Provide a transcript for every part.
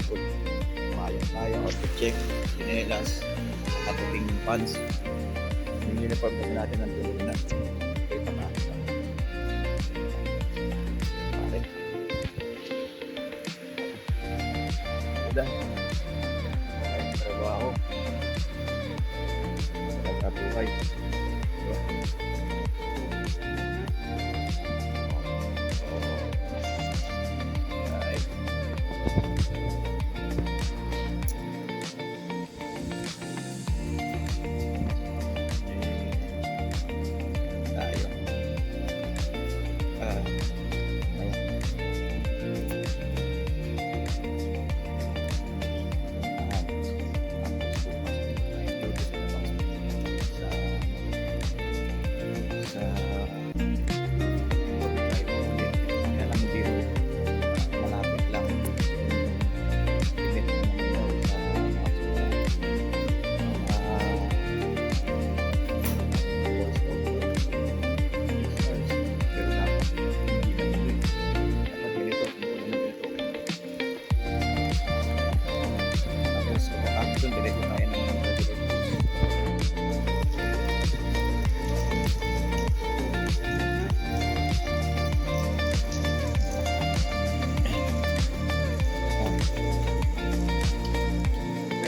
basketball. Kaya, outfit check, chinelas, katuping pants. Yung uniform kasi natin ang tulog na. Okay, patakas lang. Pare. Udah. Kaya trabaho. Nagkabuhay. Diba? Ay. Tayo.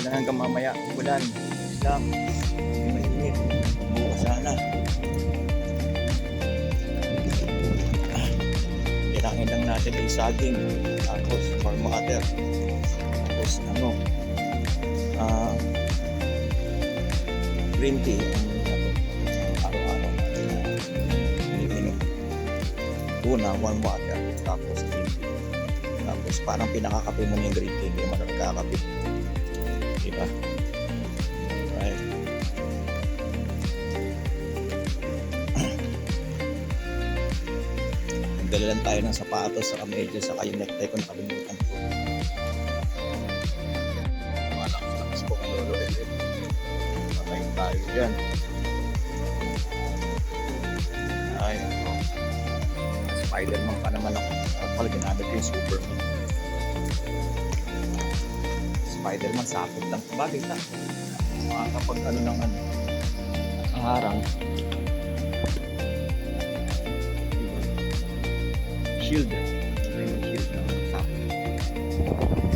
Hanggang mamaya ulan lang, hindi mainit, bukas sana. Kailangan lang natin ay saging, tapos warm water, tapos green tea ang araw-araw natin iniinom. Una warm water, tapos green tea, tapos parang pinakakape mo na yung green tea, hindi mo na nagkakape. Diba? Right. Nagdala lang tayo ng sapatos sa medyas saka yung necktie ko nakalimutan ko. Malakas ko kalolo ulit. Patayin tayo dyan. Ay, Spider-Man pa naman ako. Pala ginamit ko yung Superman. Spider-Man, sakot lang. Bagay na. Makakapag ng ang harang. Shield. Shield na sakot.